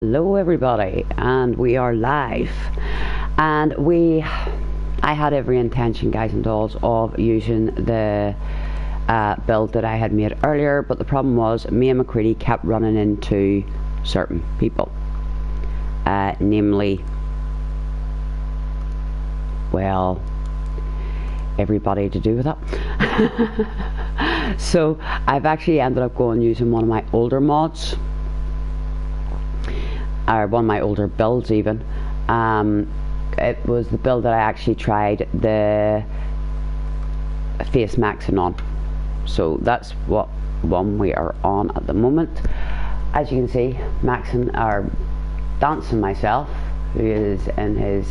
Hello everybody, and we are live, and I had every intention, guys and dolls, of using the build that I had made earlier, but the problem was me and McCready kept running into certain people, namely, well, everybody to do with that. So I've actually ended up going using one of my older mods, or one of my older builds even. It was the build that I actually tried the face maxing on, so that's what one we are on at the moment. As you can see, maxing or dancing myself, who is in his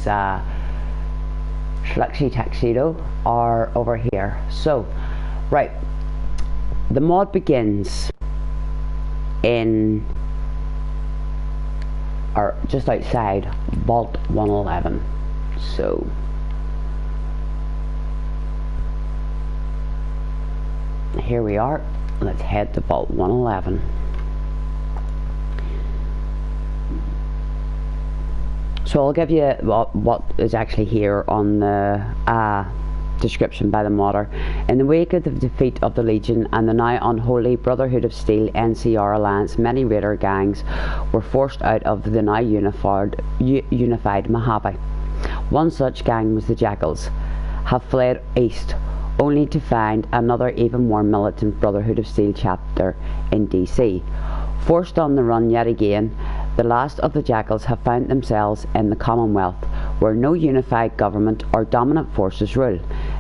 schluxy tuxedo, are over here. So right, the mod begins in, or just outside Vault 111. So here we are. Let's head to Vault 111. So I'll give you what is actually here on the description by the modder. In the wake of the defeat of the Legion and the now unholy Brotherhood of Steel NCR alliance, many raider gangs were forced out of the now unified Mojave. One such gang was the Jackals, have fled east, only to find another even more militant Brotherhood of Steel chapter in DC. Forced on the run yet again, the last of the Jackals have found themselves in the Commonwealth, where no unified government or dominant forces rule.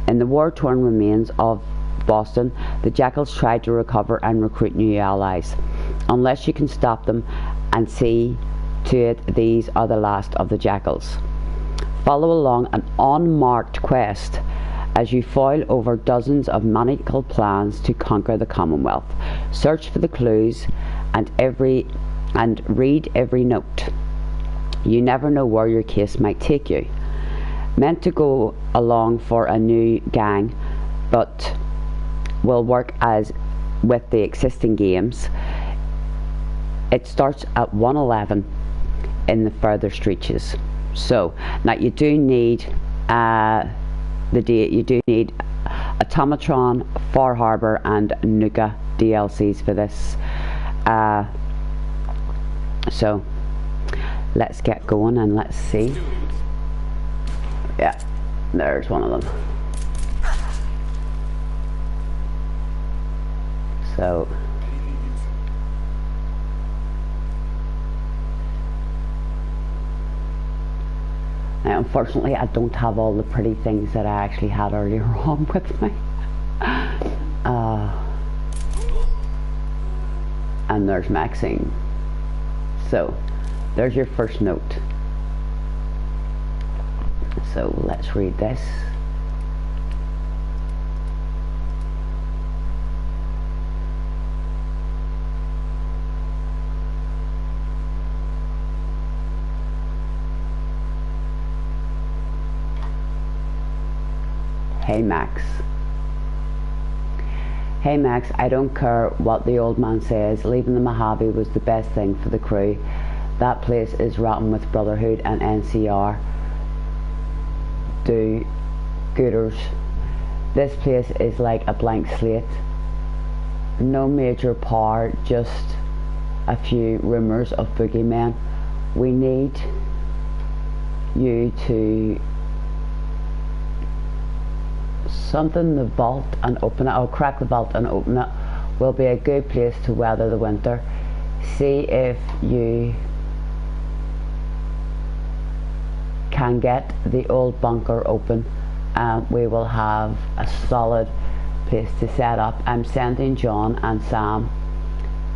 In the war-torn remains of Boston, the Jackals try to recover and recruit new allies. Unless you can stop them and see to it these are the last of the Jackals. Follow along an unmarked quest as you foil over dozens of maniacal plans to conquer the Commonwealth. Search for the clues and read every note. You never know where your case might take you. Meant to go along for a new gang, but will work as with the existing games. It starts at 111 in the further stretches. So now you do need Automatron, Far Harbor and Nuka DLCs for this. So let's get going and let's see. Yeah, there's one of them. So now, unfortunately, I don't have all the pretty things that I actually had earlier on with me. And there's Maxine. So there's your first note. So let's read this. Hey Max. Hey Max, I don't care what the old man says. Leaving the Mojave was the best thing for the crew. That place is rotten with Brotherhood and NCR do-gooders. This place is like a blank slate. No major power, just a few rumors of boogeymen. We need you to something the vault and open it. I'll crack the vault and open it. Will be a good place to weather the winter. See if you can get the old bunker open, and we will have a solid place to set up. I'm sending John and Sam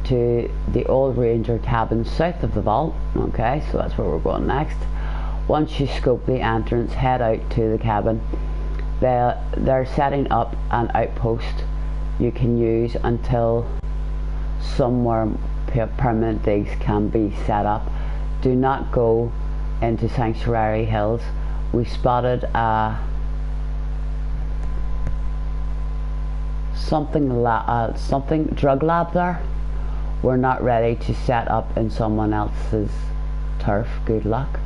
to the old ranger cabin south of the vault. Okay, so that's where we're going next. Once you scope the entrance, head out to the cabin. They're setting up an outpost you can use until some more permanent digs can be set up. Do not go into Sanctuary Hills. We spotted something drug lab there. We're not ready to set up in someone else's turf, good luck.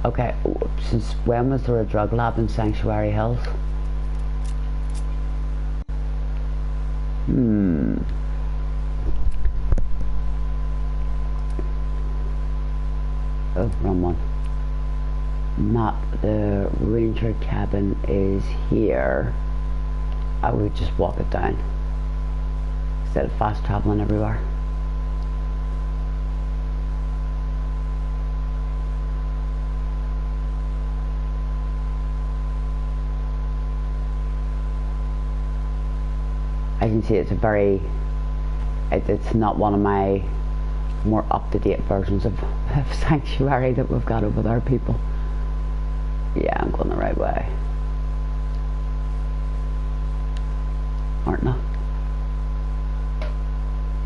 Okay, since when was there a drug lab in Sanctuary Hills? Oh, wrong one. Map, the ranger cabin is here. I would just walk it down instead of fast traveling everywhere. As you can see, it's a very, it's not one of my more up-to-date versions of Sanctuary that we've got over there, people. Yeah, I'm going the right way. Aren't I?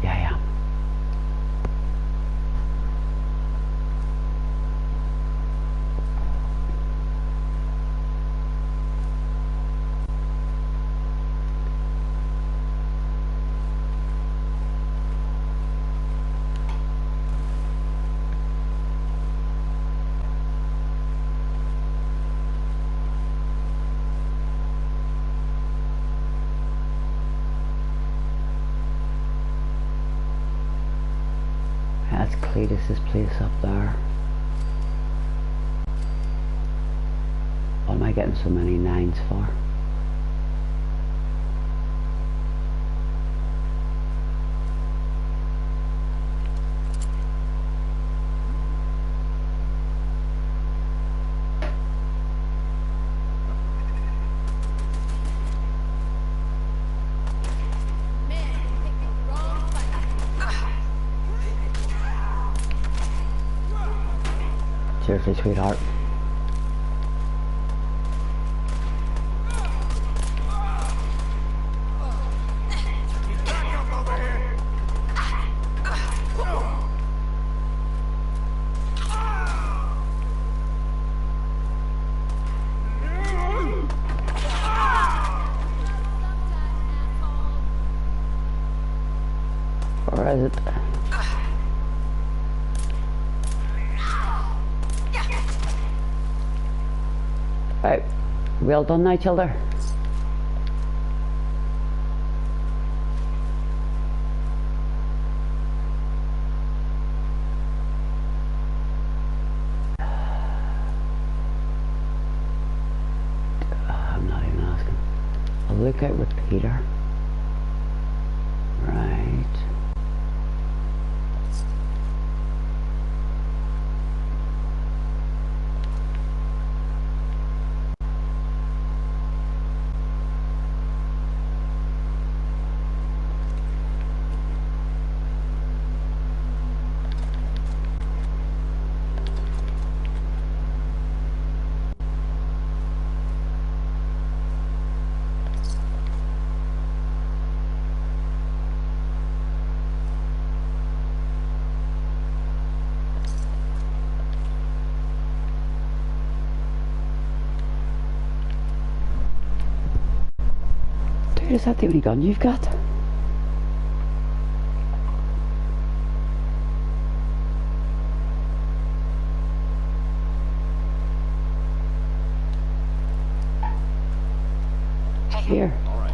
Yeah, I am. That's Cletus's place up there. What am I getting so many 9s for? Seriously, sweetheart. Where is it? Right, well done now, childer. I'm not even asking. I'll look out with Peter. Right. Is that the only gun you've got? Here. All right.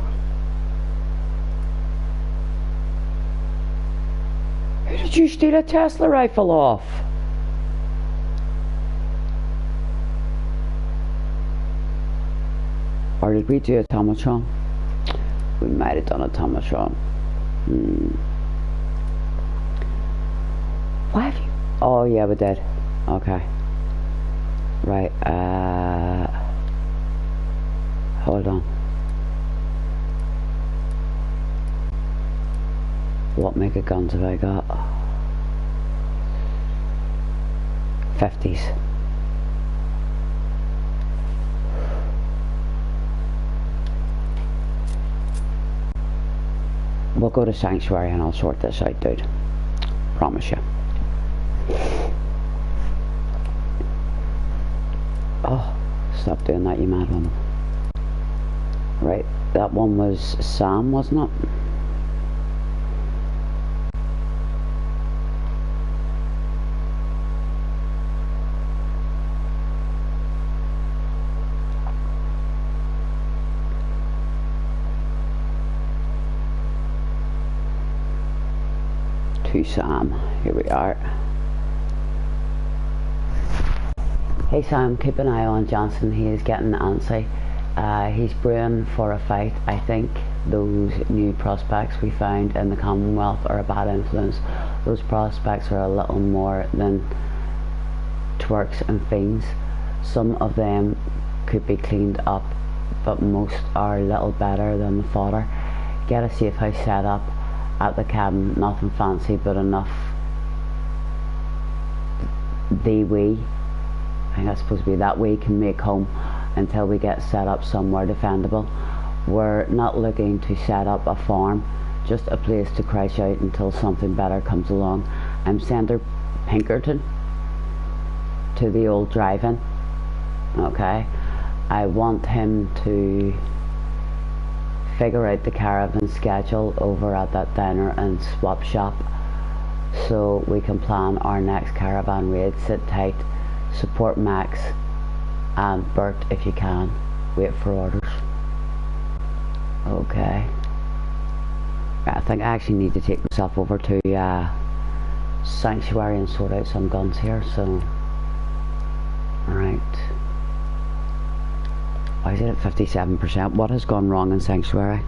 Who did you steal a Tesla rifle off? Or did we do a automaton? We might have done a automaton. Why have you? Oh yeah, we did. Okay. Right. Hold on. What mega guns have I got? 50s. We'll go to Sanctuary and I'll sort this out, dude. Promise you. Oh, stop doing that, you mad woman. Right, that one was Sam, wasn't it? to Sam. Here we are. Hey Sam, keep an eye on Johnson. He is getting antsy. He's brewing for a fight. I think those new prospects we found in the Commonwealth are a bad influence. Those prospects are a little more than twerks and fiends. Some of them could be cleaned up, but most are a little better than the fodder. Get a safe house set up at the cabin, nothing fancy but enough I think that's supposed to be that we can make home until we get set up somewhere defendable. We're not looking to set up a farm, just a place to crash out until something better comes along. I'm sending Pinkerton to the old drive-in. Okay, I want him to figure out the caravan schedule over at that diner and swap shop so we can plan our next caravan raid. Sit tight, support Max and Bert if you can. Wait for orders. Okay, I think I actually need to take myself over to Sanctuary and sort out some guns here, so alright. Why is it at 57%? What has gone wrong in Sanctuary?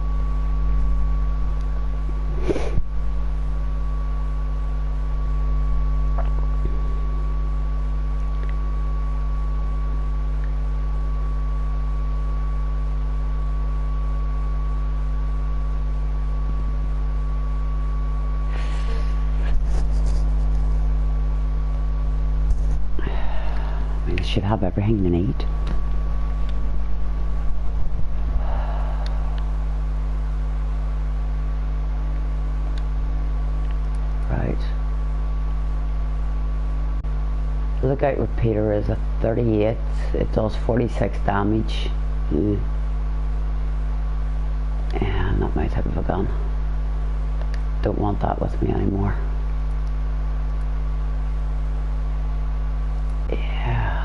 I mean, they should have everything they need. Lookout repeater is a 38. It does 46 damage. Yeah, not my type of a gun. Don't want that with me anymore. Yeah.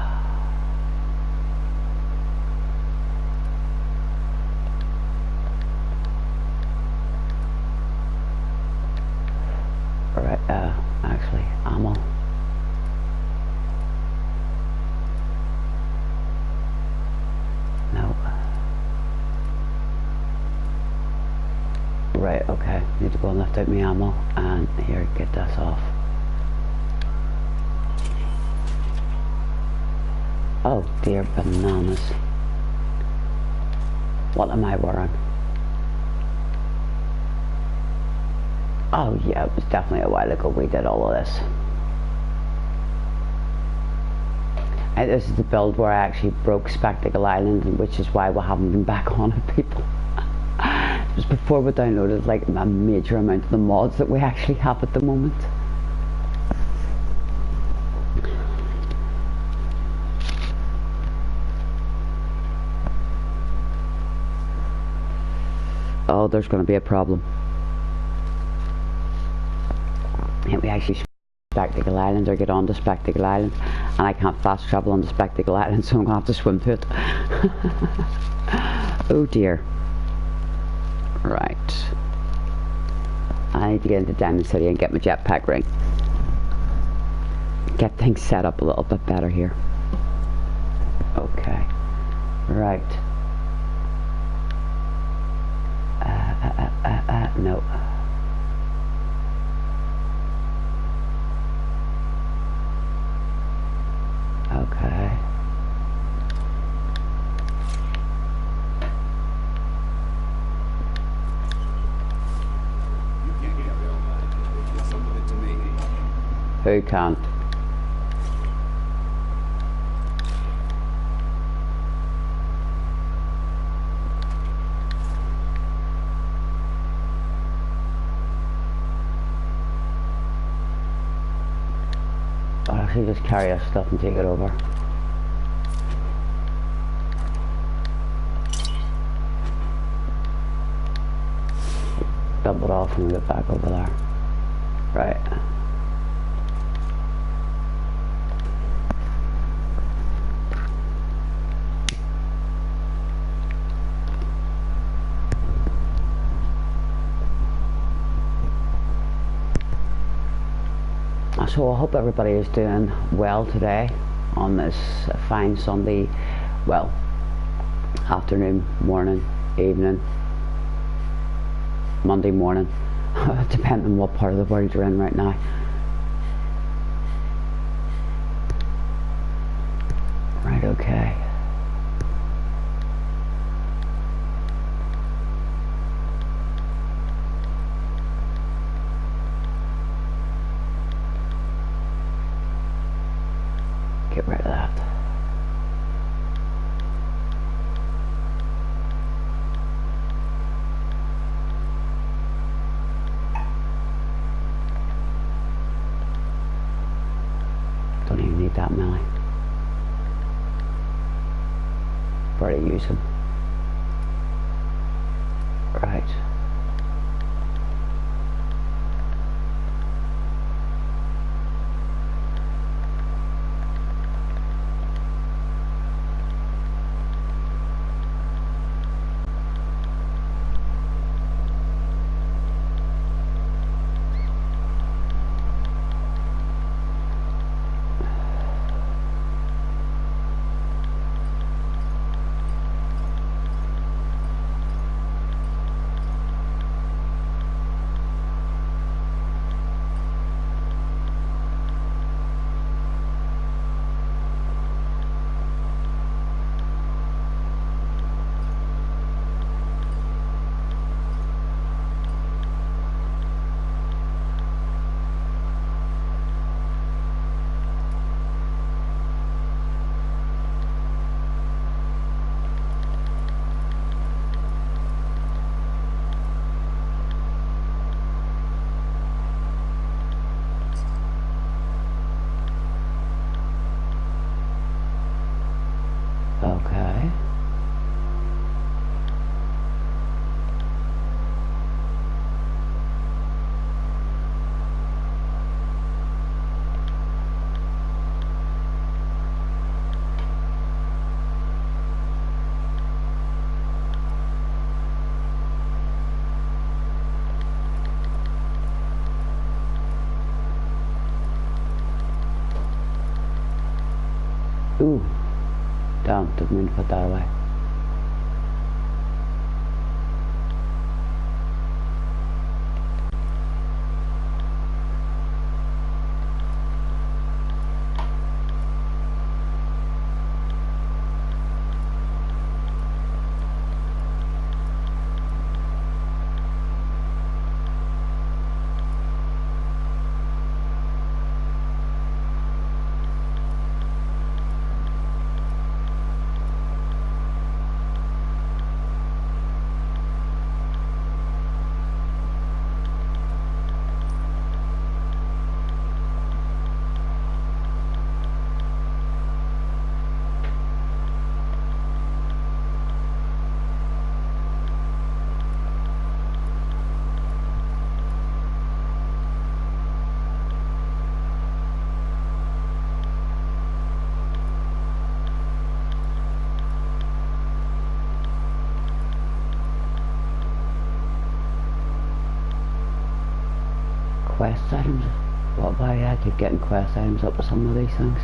Alright, actually, ammo. Right, okay, need to go and lift out my ammo, and here, get this off. Oh dear bananas. What am I wearing? Oh yeah, it was definitely a while ago we did all of this. And this is the build where I actually broke Spectacle Island, which is why we haven't been back on it, people. It was before we downloaded like a major amount of the mods that we actually have at the moment. Oh, there's going to be a problem. And we actually Spectacle Island or get on to Spectacle Island, and I can't fast travel on the Spectacle Island, so I'm going to have to swim to it. Oh dear. Right. I need to get into Diamond City and get my jetpack ring. Get things set up a little bit better here. Okay. Right. No. Okay. Who can't? I'll actually just carry our stuff and take it over. Dump it off when we get back over there. Right. So I hope everybody is doing well today on this fine Sunday, well, afternoon, morning, evening, Monday morning, depending on what part of the world you're in right now. Right, okay. Get rid of that. Don't even need that many. Already use them. Right. Okay. Ooh. Damn, didn't mean to put that away. Quest items? What about I keep getting quest items up with some of these things?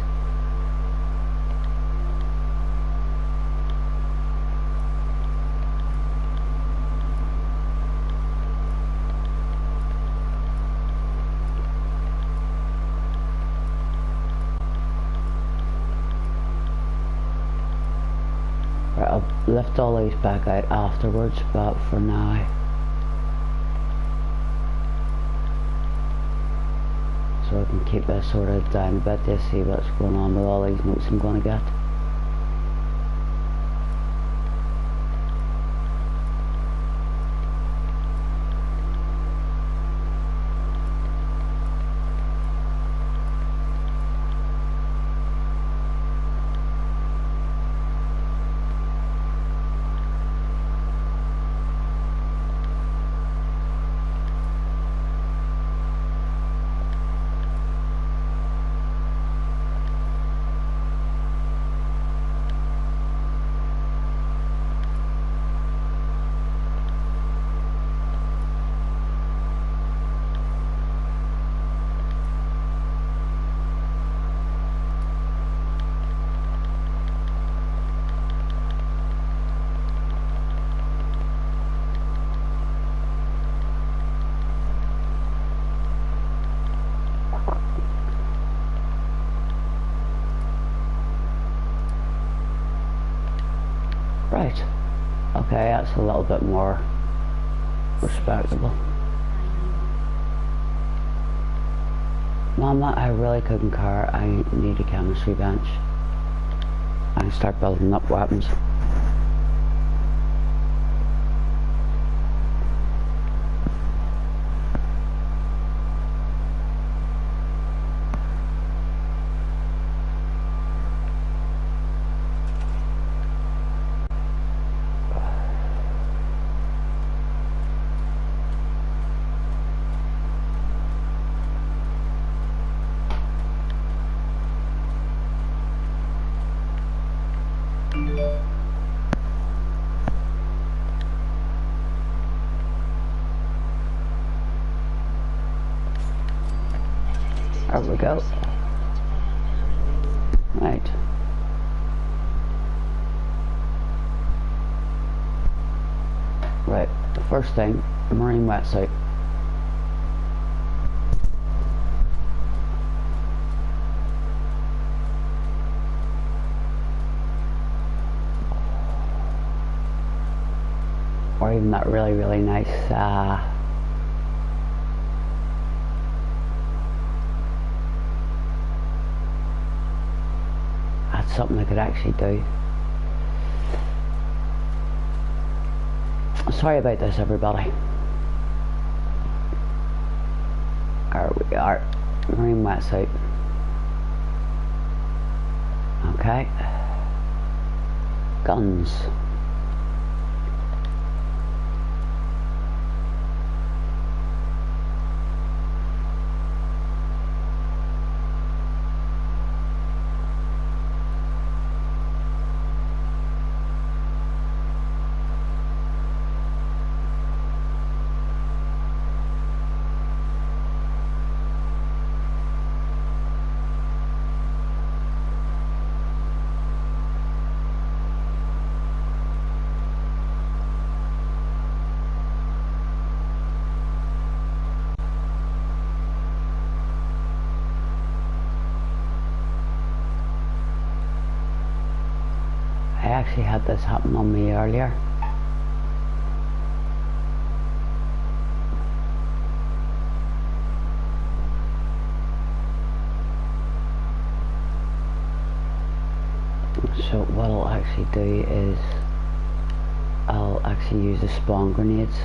Right, I'll lift all these back out afterwards, but for now so I can keep this sort of down a bit to see what's going on with all these notes I'm going to get. Right. Okay, that's a little bit more respectable. Mama, I really couldn't care. I need a chemistry bench. I can start building up weapons. There we go. Right. Right, the first thing, a marine wetsuit. Or even that really, really nice, that's something I could actually do. Sorry about this, everybody. There we are. Marine wetsuit. Okay. Guns. I actually had this happen on me earlier. So what I'll actually do is I'll actually use the spawn grenades.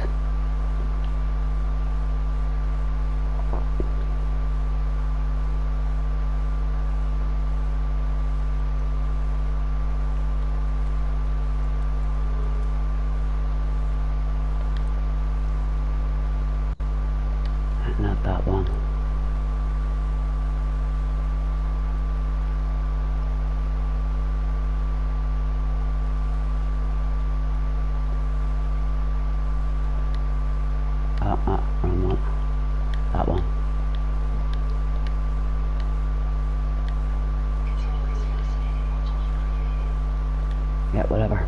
Not that one. Wrong one. That one. Yeah, whatever.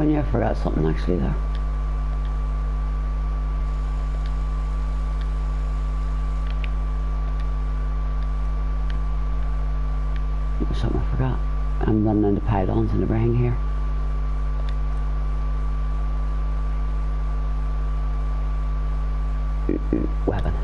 telling you, I forgot something actually there. There's something I forgot. I'm running into pylons and everything here. Weapon.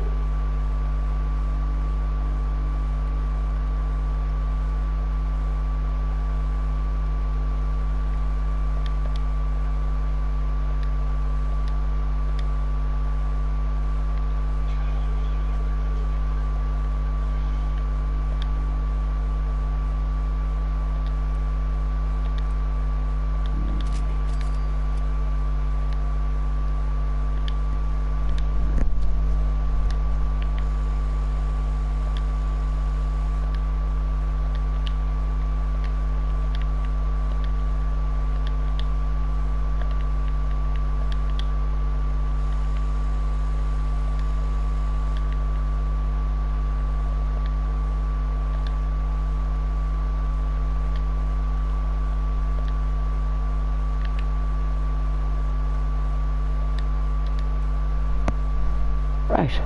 Right.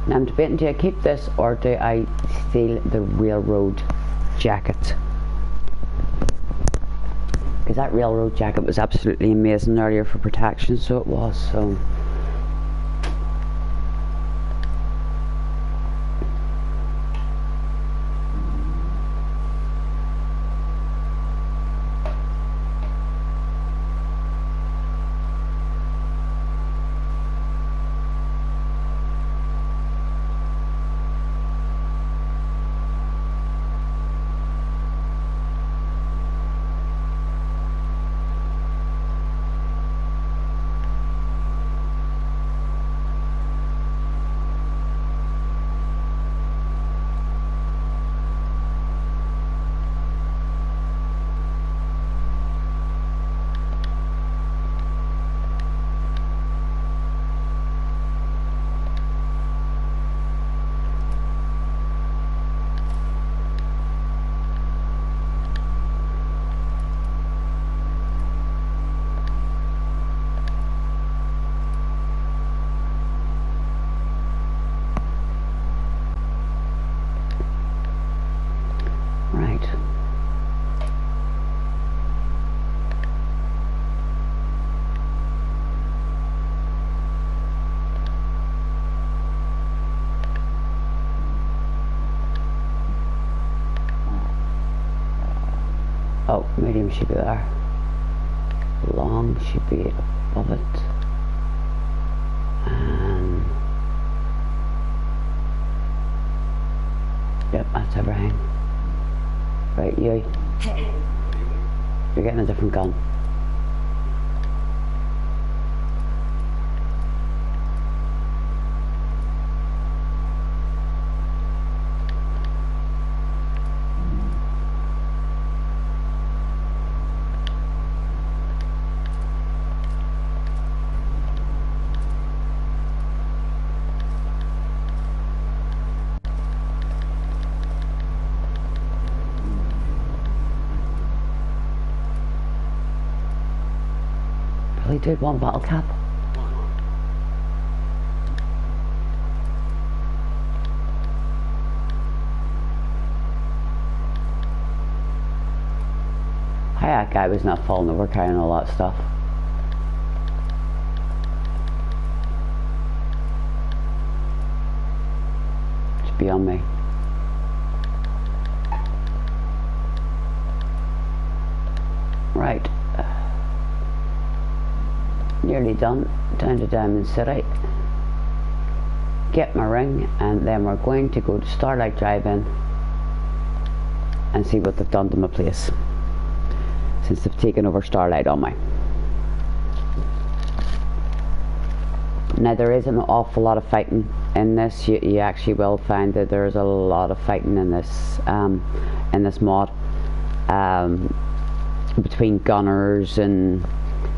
Now I'm debating, do I keep this or do I steal the railroad jacket? Because that railroad jacket was absolutely amazing earlier for protection, so it was, so... Right. Oh, medium should be there. Long should be above it. And... yep, that's everything. Right, you. You're getting a different gun. Probably did one bottle cap. Hi, that guy was not falling over carrying all that stuff. It's beyond me. Right. Nearly done. Down to Diamond City. Get my ring, and then we're going to go to Starlight Drive-In and see what they've done to my place since they've taken over Starlight on me. Now there is an awful lot of fighting in this. You actually will find that there's a lot of fighting in this mod, between gunners and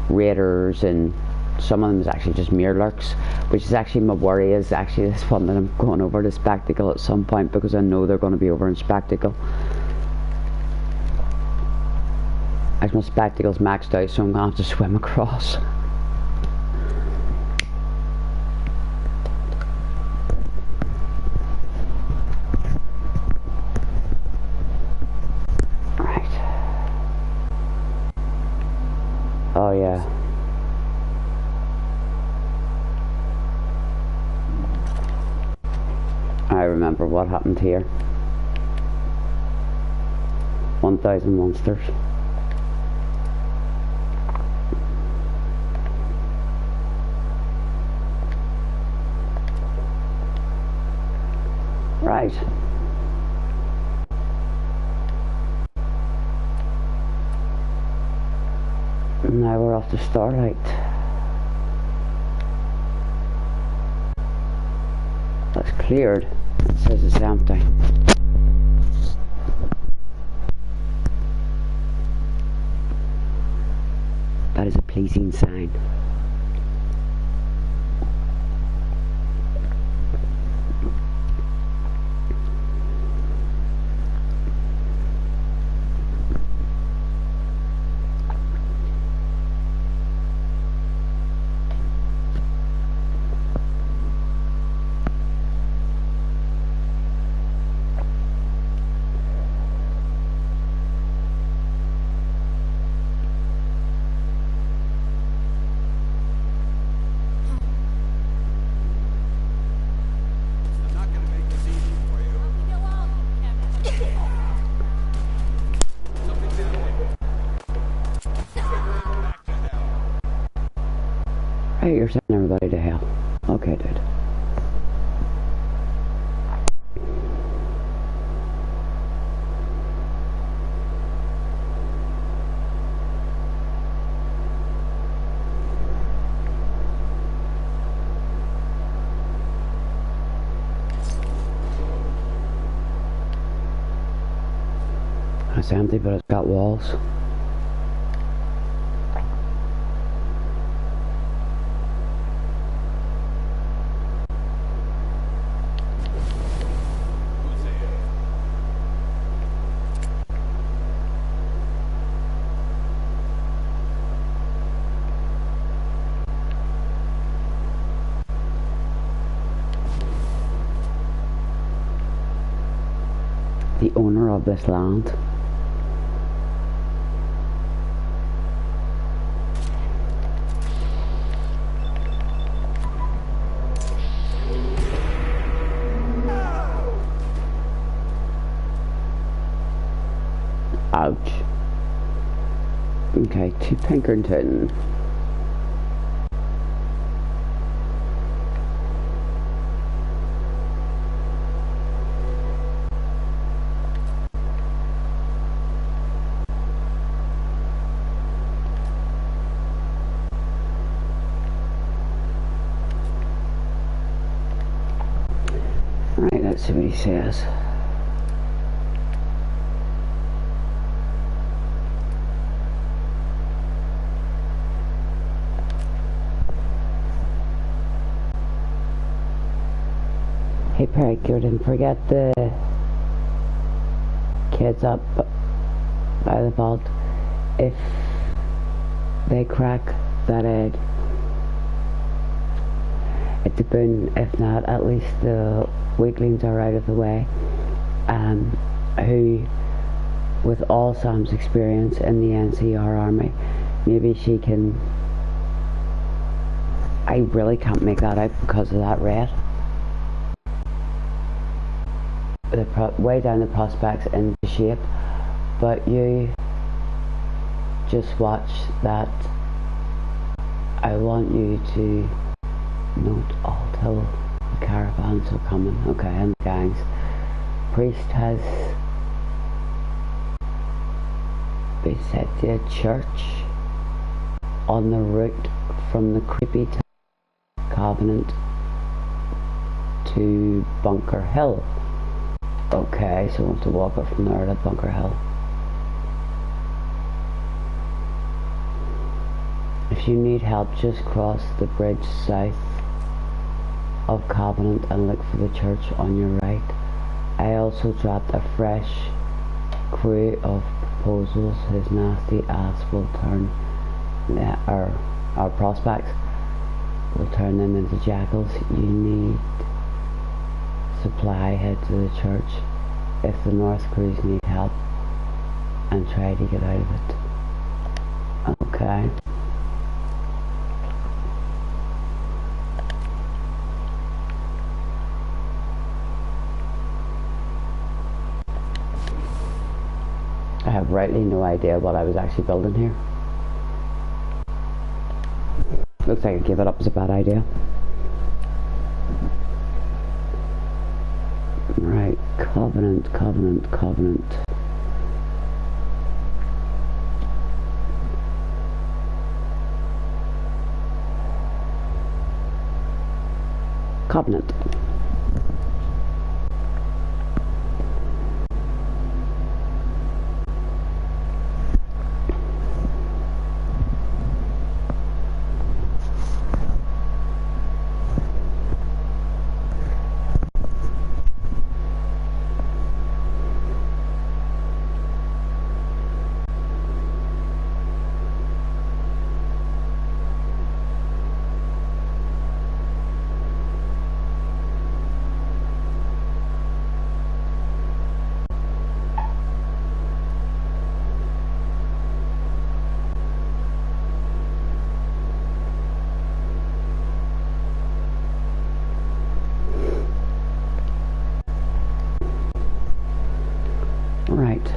raiders, and some of them is actually just mere lurks, which is actually my worry, is actually this one that I'm going over to Spectacle at some point, because I know they're going to be over in Spectacle. As my spectacles maxed out, so I'm gonna have to swim across. Right. Oh yeah. I remember what happened here. 1,000 monsters. Right. Now we're off to Starlight. That's cleared. It says it's empty. That is a pleasing sign. Hey, you're sending everybody to hell. Okay, dude. It's empty, but it's got walls. The owner of this land. Ouch. Okay, to Pinkerton. Right, let's see what he says. Hey Peg, you didn't forget the kids up by the vault. If they crack that egg, it's a boon. If not, at least the weaklings are out of the way. Who, with all Sam's experience in the NCR army, maybe she can... I really can't make that out because of that red. Way down the prospects into shape, but you just watch that. I want you to note all till the caravans are coming, okay, and the gangs. Priest has beset the church on the route from the creepy Covenant to Bunker Hill. Okay, so we'll have to walk up from there to Bunker Hill. If you need help, just cross the bridge south of Covenant and look for the church on your right. I also dropped a fresh crew of proposals, his nasty ass will turn our prospects will turn them into jackals. You need supply, head to the church if the North crews need help and try to get out of it. Okay. I have rightly no idea what I was actually building here. Looks like I gave it up as a bad idea. Right, covenant. Covenant. Right.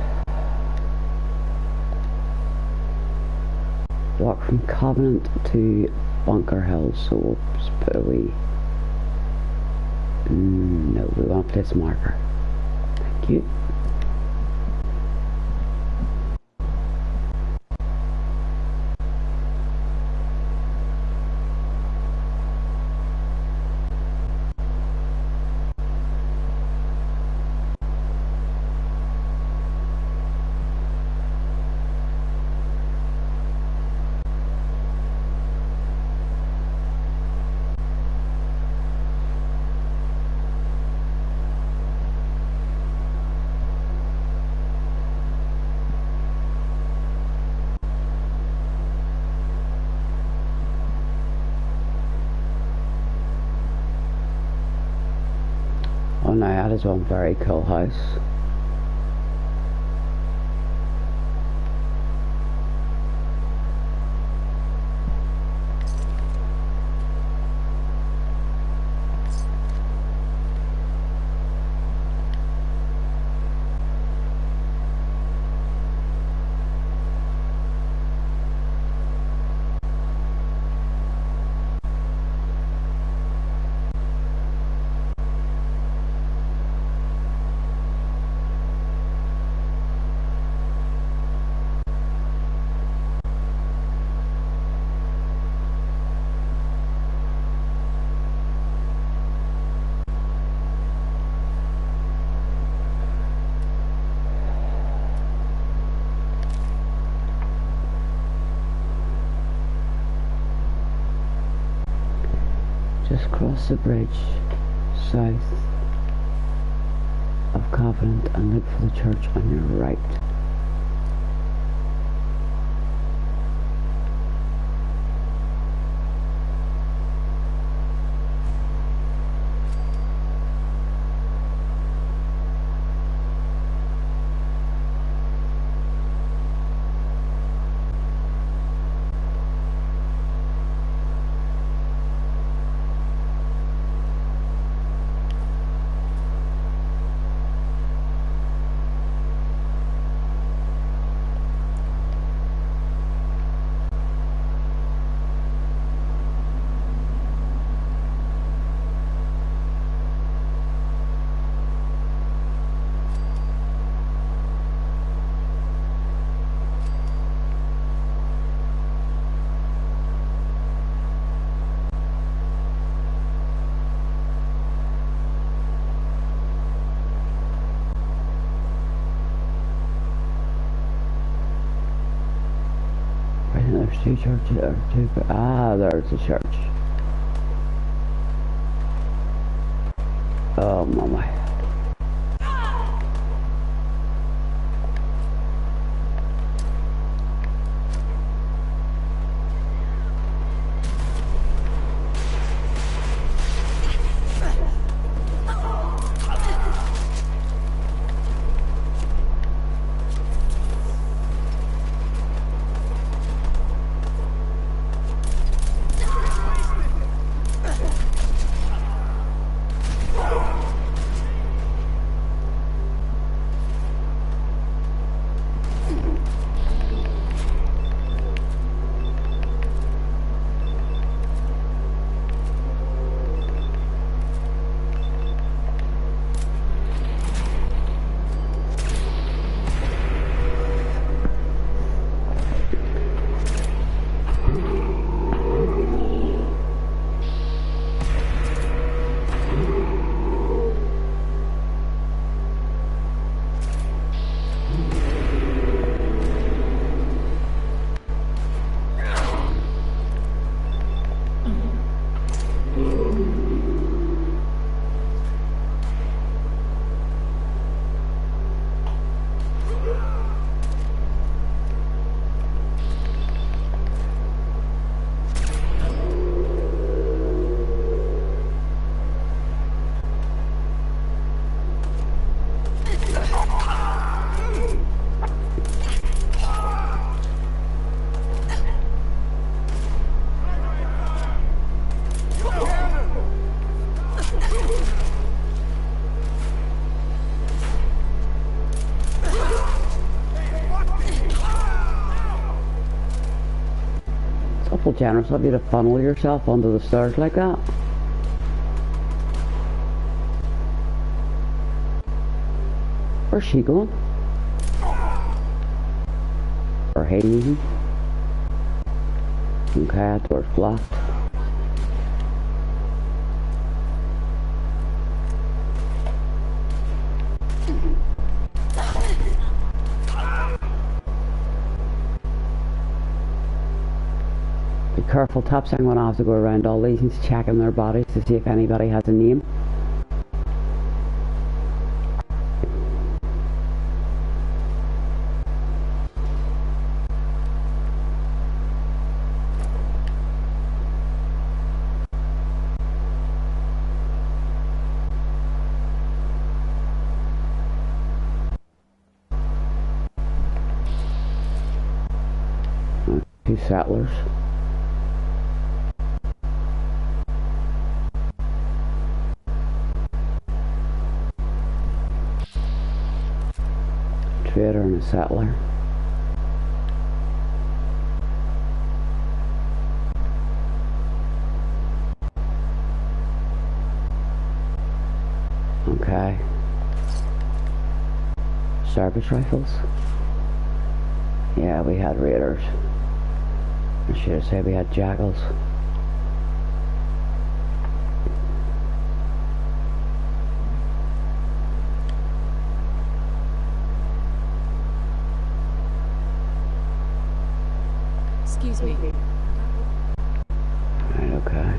Walk from Covenant to Bunker Hill, so we'll just put a wee... no, we want to place a marker. Thank you. Oh no, that is one very cool house. Just cross the bridge south of Covenant and look for the church on your right. There's two churches, or two, there's the church. Oh my. generous of you to funnel yourself onto the stairs like that. Where's she going? Or he? Okay, that door's blocked. Be careful, Tops. I'm gonna have to go around all these and checking their bodies to see if anybody has a name. Two settlers. Trader and a settler. Okay. Service rifles. Yeah, we had raiders. I should have said we had jackals. Excuse me. Right, okay.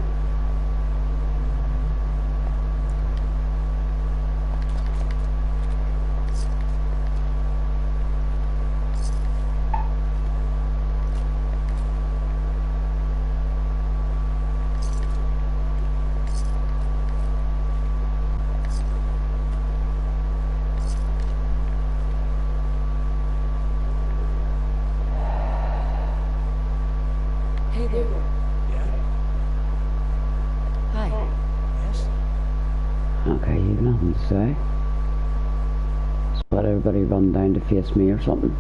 Hey there. Yeah? Hi. Yes? Okay, you've nothing to say. Just let everybody run down to face me or something.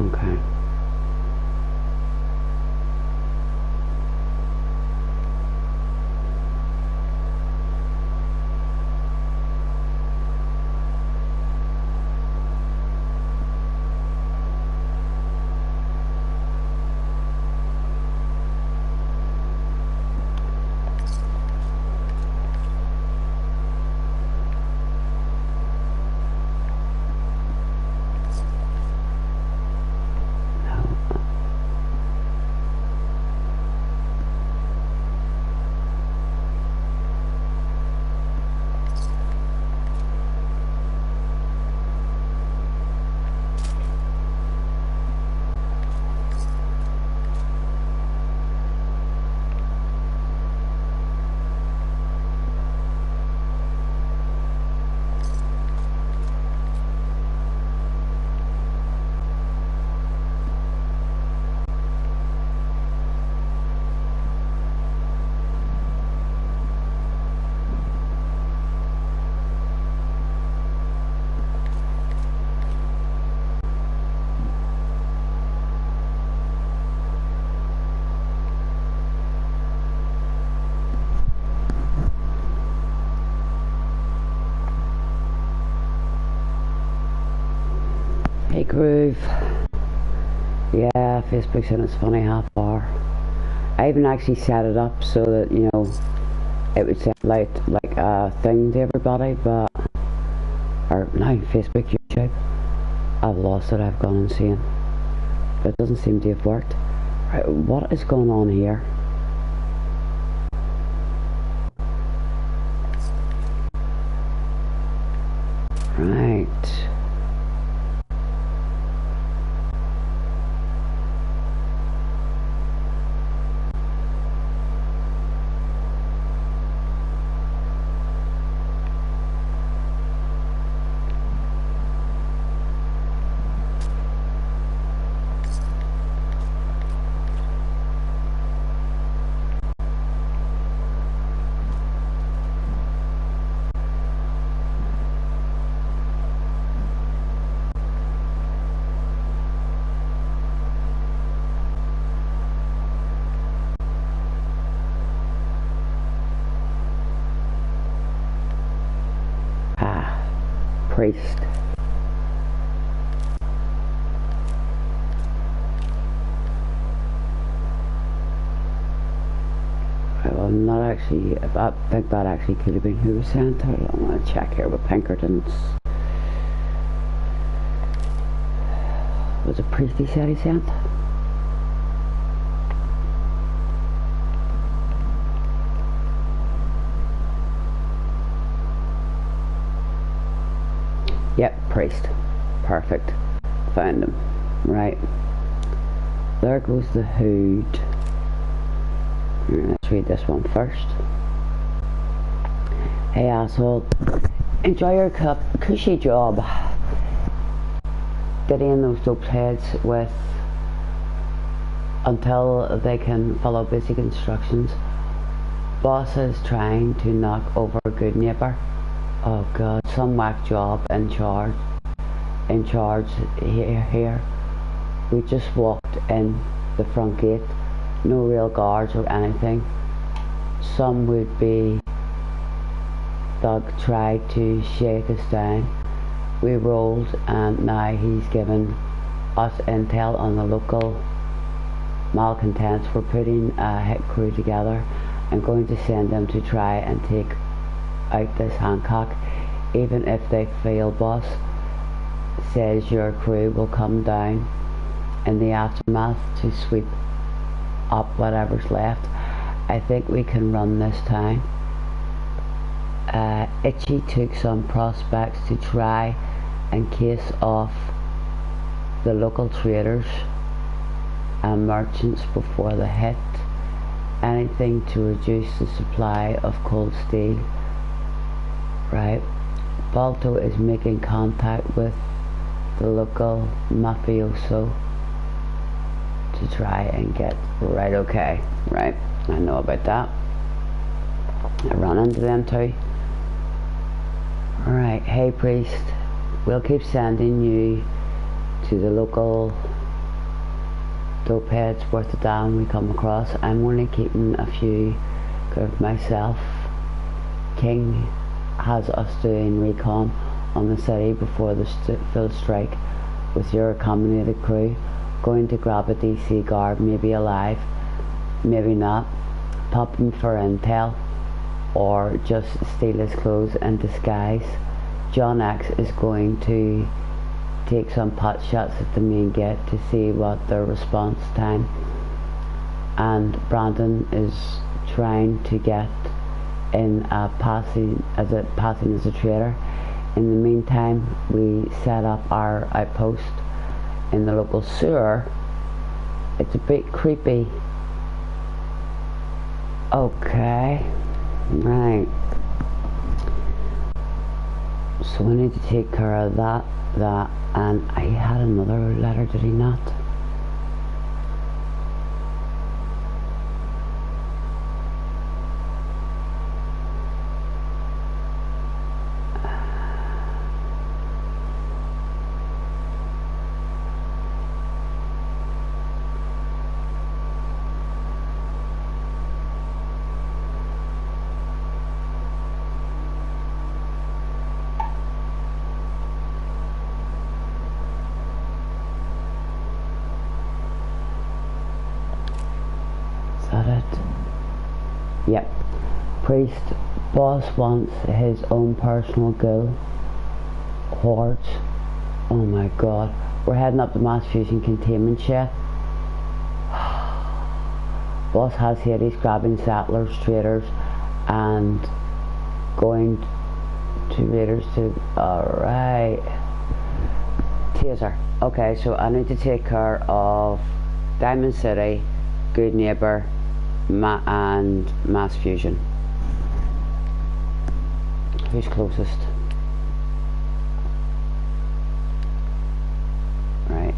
Okay. Hey Groove. Yeah, Facebook's in its funny half hour. I even actually set it up so that, you know, it would send out like a thing to everybody, but or no, Facebook, YouTube. I've lost it, I've gone insane. But it doesn't seem to have worked. Right, what is going on here? Right. priest. Well, not actually, I think that actually could have been who was sent. I don't want to check here with Pinkertons. Was it priest he said he sent? Yep, priest. Perfect. Found him. Right. There goes the hood. Let's read this one first. Hey asshole, enjoy your cushy job. Getting those dope heads with until they can follow basic instructions. Boss is trying to knock over a good neighbor. Oh god, some whack job in charge here. We just walked in the front gate. No real guards or anything. Some would be thug tried to shake us down. We rolled and now he's given us intel on the local malcontents. We're putting a hit crew together. I'm going to send them to try and take out this Hancock. Even if they fail, boss says your crew will come down in the aftermath to sweep up whatever's left. I think we can run this town. Itchy took some prospects to try and case off the local traders and merchants before the hit. Anything to reduce the supply of cold steel. Right. Balto is making contact with the local mafioso to try and get right. Okay, right, I know about that. I run into them too. Alright, hey priest, we'll keep sending you to the local dope heads worth a damn we come across. I'm only keeping a few of myself. King has us doing recon on the city before the full strike with your accommodated crew. Going to grab a DC guard, maybe alive, maybe not, pop him for intel, or just steal his clothes in disguise. John X is going to take some pot shots at the main gate to see what their response time, and Brandon is trying to get in passing as a trader. In the meantime, we set up our outpost in the local sewer. It's a bit creepy. Okay, right. So we need to take care of that, and I had another letter, did he not? Yep. Priest, boss wants his own personal guild. Hordes. Oh my god. We're heading up the mass fusion containment shed. Boss has Hades grabbing settlers, traders, and going to raiders to... Alright. Taser. Okay, so I need to take care of Diamond City, Good Neighbor, and mass fusion. Who's closest? Right.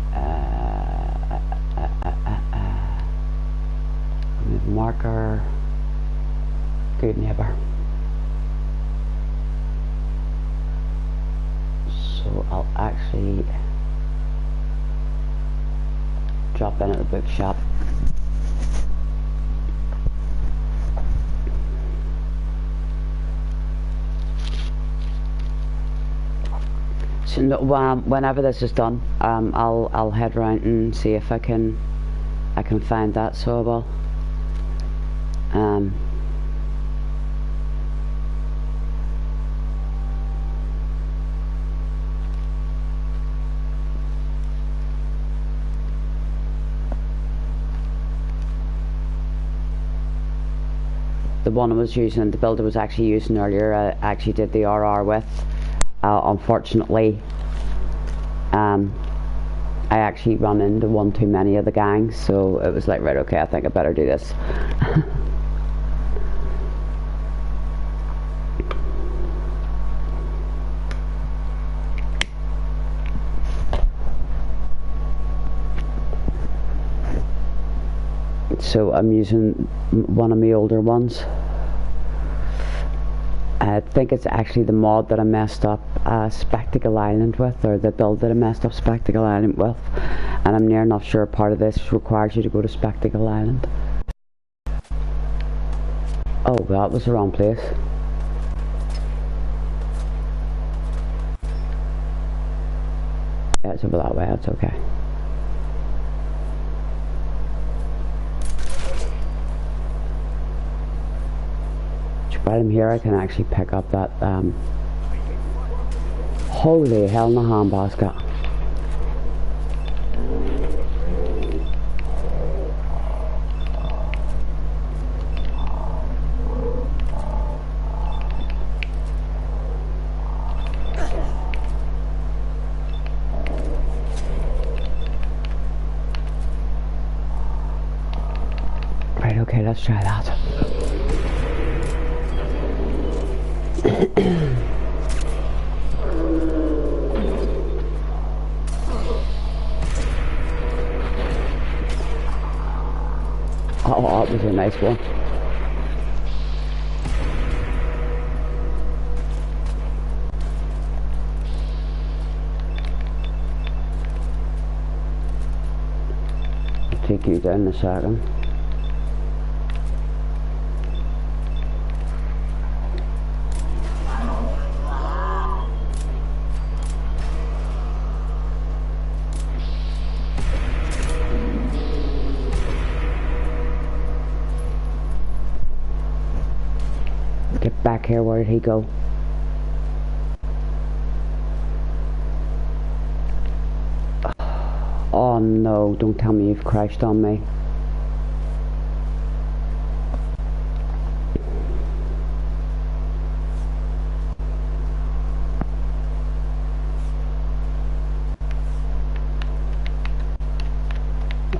Marker. Good Neighbor. So I'll actually drop in at the bookshop. much. No, whenever this is done, I'll head round and see if I can find that, so I will. The one I was using, the build I was actually using earlier, I actually did the RR with. Unfortunately, I actually run into one too many of the gangs, so it was like, right, okay, I think I better do this. So I'm using one of my older ones. I think it's actually the mod that I messed up Spectacle Island with, or the build that I messed up Spectacle Island with, and I'm near enough sure part of this requires you to go to Spectacle Island. Oh, that was the wrong place. Yeah, it's over that way, that's okay. Right, I'm here, I can actually pick up that, holy hell in a handbasket. Right, okay, let's try that. Oh, that was a nice one. I'll take you down in a second. Get back here, where did he go? Oh no, don't tell me you've crashed on me.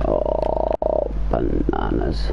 Oh, bananas.